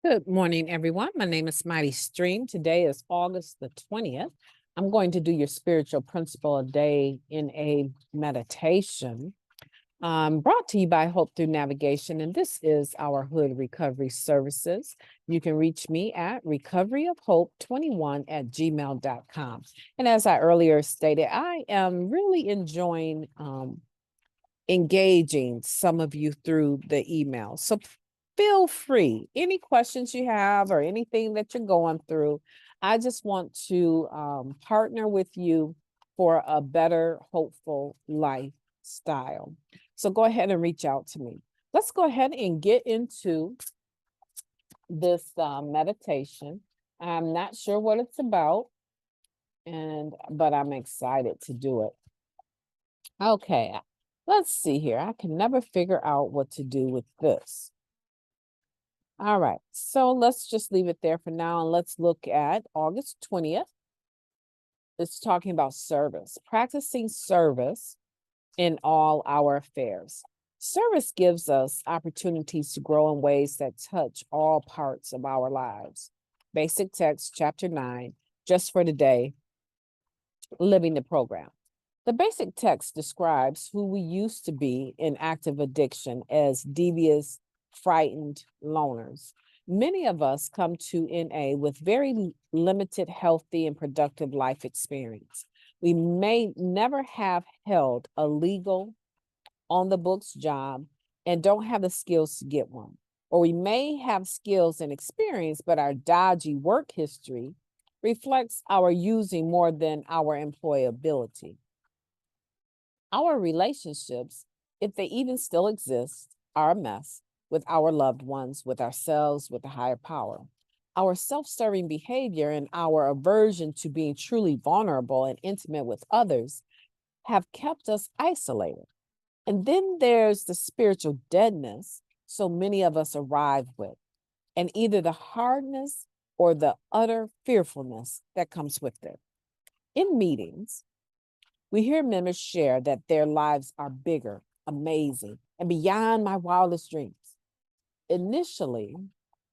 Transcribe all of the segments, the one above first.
Good morning, everyone. My name is Mighty Stream. Today is August the 20th. I'm going to do your spiritual principle a day in a meditation brought to you by Hope Through Navigation. And this is our Hood Recovery Services. You can reach me at recoveryofhope21@gmail.com. And as I earlier stated, I am really enjoying engaging some of you through the email. So feel free, any questions you have or anything that you're going through, I just want to partner with you for a better, hopeful lifestyle. So go ahead and reach out to me. Let's go ahead and get into this meditation. I'm not sure what it's about, but I'm excited to do it. Okay, let's see here. I can never figure out what to do with this. All right, so let's just leave it there for now and let's look at August 20th. It's talking about service, practicing service in all our affairs. Service gives us opportunities to grow in ways that touch all parts of our lives. Basic text, chapter 9, just for today, living the program. The basic text describes who we used to be in active addiction as devious, frightened loners. Many of us come to NA with very limited, healthy, and productive life experience. We may never have held a legal, on the books job and don't have the skills to get one. Or we may have skills and experience, but our dodgy work history reflects our using more than our employability. Our relationships, if they even still exist, are a mess with our loved ones, with ourselves, with the higher power. Our self-serving behavior and our aversion to being truly vulnerable and intimate with others have kept us isolated. And then there's the spiritual deadness so many of us arrive with, and either the hardness or the utter fearfulness that comes with it. In meetings, we hear members share that their lives are bigger, amazing, and beyond my wildest dreams. Initially,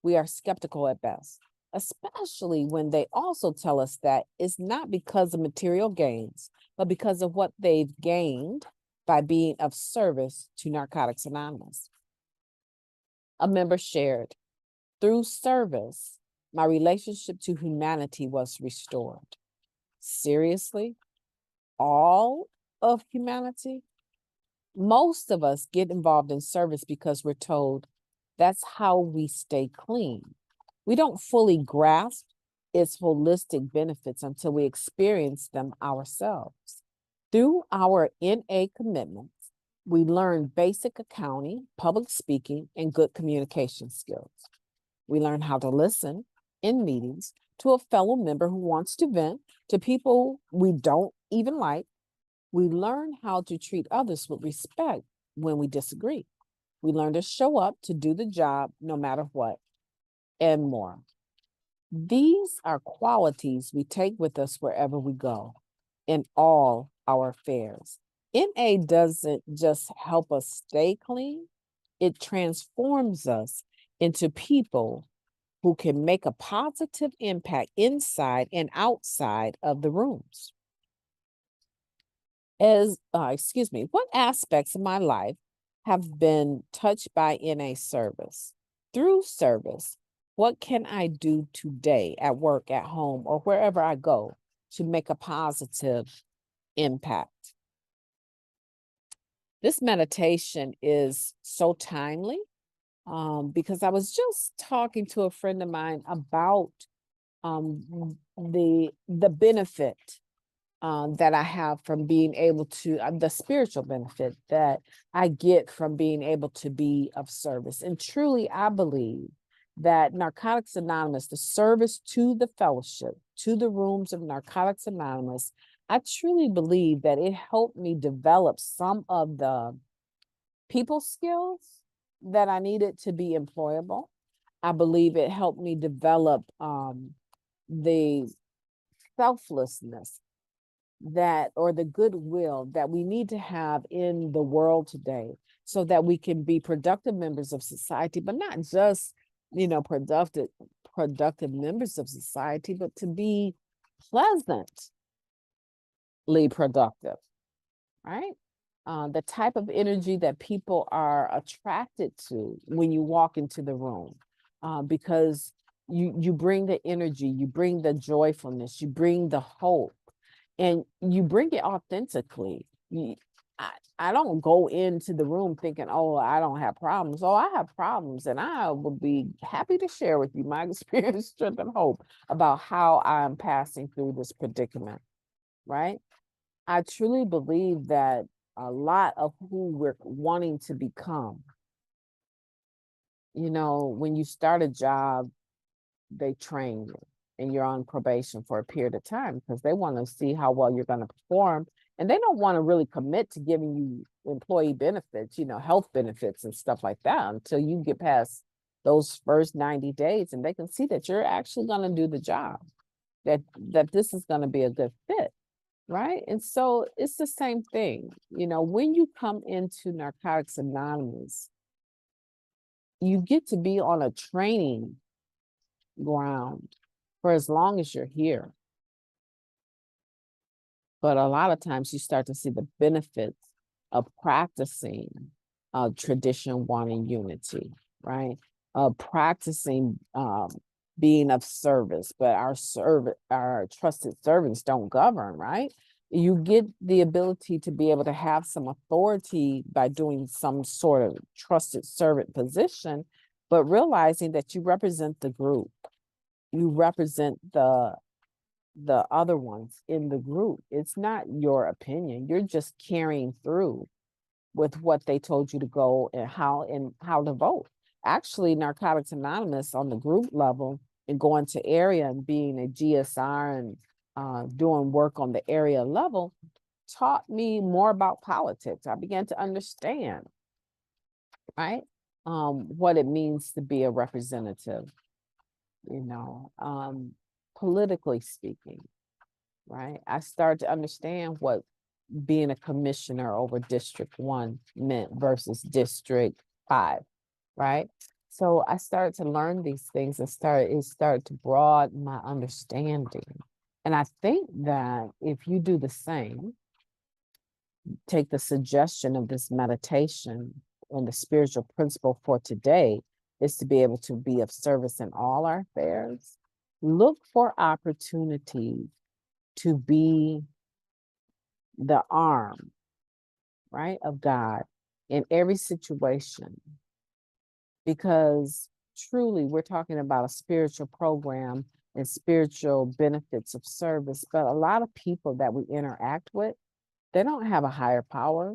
we are skeptical at best, especially when they also tell us that it's not because of material gains, but because of what they've gained by being of service to Narcotics Anonymous. A member shared, through service, my relationship to humanity was restored. Seriously? All of humanity? Most of us get involved in service because we're told that's how we stay clean. We don't fully grasp its holistic benefits until we experience them ourselves. Through our NA commitments, we learn basic accounting, public speaking, and good communication skills. We learn how to listen in meetings to a fellow member who wants to vent, to people we don't even like. We learn how to treat others with respect when we disagree. We learn to show up to do the job no matter what, and more. These are qualities we take with us wherever we go in all our affairs. NA doesn't just help us stay clean, it transforms us into people who can make a positive impact inside and outside of the rooms. What aspects of my life have been touched by NA service? Through service, what can I do today at work, at home, or wherever I go to make a positive impact? This meditation is so timely because I was just talking to a friend of mine about the benefit that I have from being able to, the spiritual benefit that I get from being able to be of service. And truly, I believe that Narcotics Anonymous, the service to the fellowship, to the rooms of Narcotics Anonymous, I truly believe that it helped me develop some of the people skills that I needed to be employable. I believe it helped me develop the selflessness or the goodwill that we need to have in the world today so that we can be productive members of society, but not just productive members of society, but to be pleasantly productive, right? The type of energy that people are attracted to when you walk into the room, because you bring the energy, you bring the joyfulness, you bring the hope, and you bring it authentically. I don't go into the room thinking, oh, I don't have problems. Oh, I have problems, and I will be happy to share with you my experience, strength, and hope about how I'm passing through this predicament, right? I truly believe that a lot of who we're wanting to become, when you start a job, they train you and you're on probation for a period of time because they want to see how well you're going to perform. And they don't want to really commit to giving you employee benefits, health benefits and stuff like that until you get past those first 90 days and they can see that you're actually going to do the job, that this is going to be a good fit. Right. And so it's the same thing. When you come into Narcotics Anonymous, you get to be on a training ground for as long as you're here. But a lot of times you start to see the benefits of practicing tradition, one, and unity, right? Practicing being of service, but our trusted servants don't govern, right? You get the ability to be able to have some authority by doing some sort of trusted servant position, but realizing that you represent the group, you represent the other ones in the group. It's not your opinion. You're just carrying through with what they told you to go and how to vote. Actually, Narcotics Anonymous on the group level and going to area and being a GSR and doing work on the area level taught me more about politics. I began to understand, right, what it means to be a representative, politically speaking, right? I started to understand what being a commissioner over District 1 meant versus District 5, right? So I started to learn these things and it started to broaden my understanding. And I think that if you do the same, take the suggestion of this meditation and the spiritual principle for today is to be able to be of service in all our affairs. Look for opportunities to be the arm, right, of God in every situation. Because truly, we're talking about a spiritual program and spiritual benefits of service. But a lot of people that we interact with, they don't have a higher power.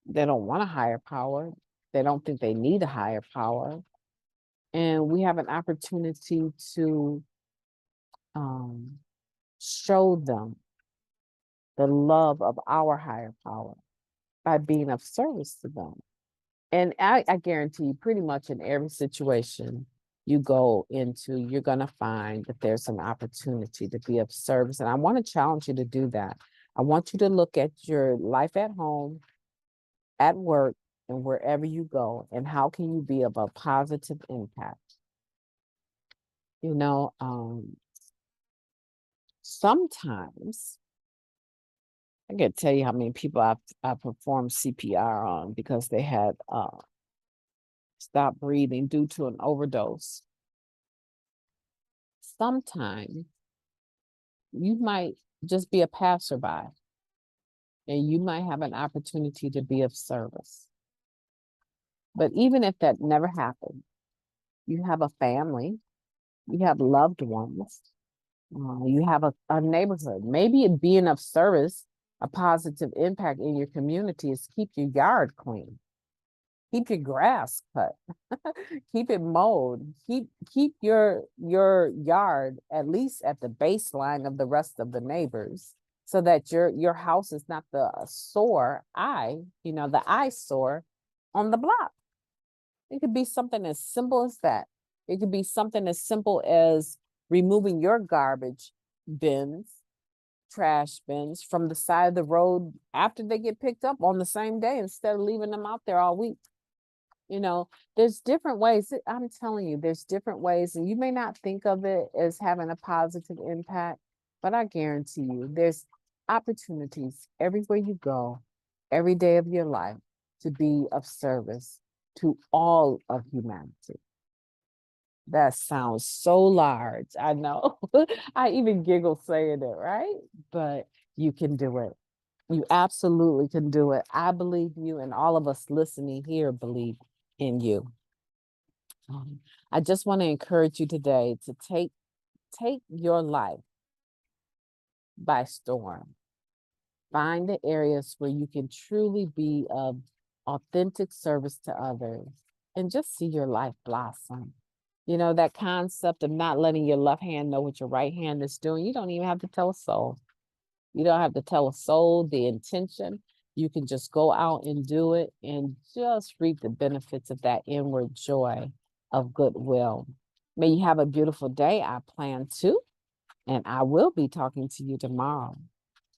They don't want a higher power. They don't think they need a higher power. And we have an opportunity to show them the love of our higher power by being of service to them. And I guarantee you, pretty much in every situation you go into, you're going to find that there's an opportunity to be of service. And I want to challenge you to do that. I want you to look at your life at home, at work, and wherever you go, and how can you be of a positive impact? Sometimes I can't tell you how many people I performed CPR on because they had stopped breathing due to an overdose. Sometimes you might just be a passerby and you might have an opportunity to be of service. But even if that never happened, you have a family, you have loved ones, you have a neighborhood. Maybe it being of service, a positive impact in your community is keep your yard clean, keep your grass cut, keep it mowed, keep your yard at least at the baseline of the rest of the neighbors, so that your house is not the sore eye, the eyesore on the block. It could be something as simple as that. It could be something as simple as removing your garbage bins, trash bins from the side of the road after they get picked up on the same day instead of leaving them out there all week. There's different ways. I'm telling you, there's different ways, and you may not think of it as having a positive impact, but I guarantee you, there's opportunities everywhere you go, every day of your life to be of service to all of humanity. That sounds so large. I know. I even giggle saying it, right? But you can do it. You absolutely can do it. I believe you, and all of us listening here believe in you. I just want to encourage you today to take your life by storm. Find the areas where you can truly be of authentic service to others and just see your life blossom. That concept of not letting your left hand know what your right hand is doing. You don't even have to tell a soul. You don't have to tell a soul the intention. You can just go out and do it and just reap the benefits of that inward joy of goodwill. May you have a beautiful day. I plan to, and I will be talking to you tomorrow.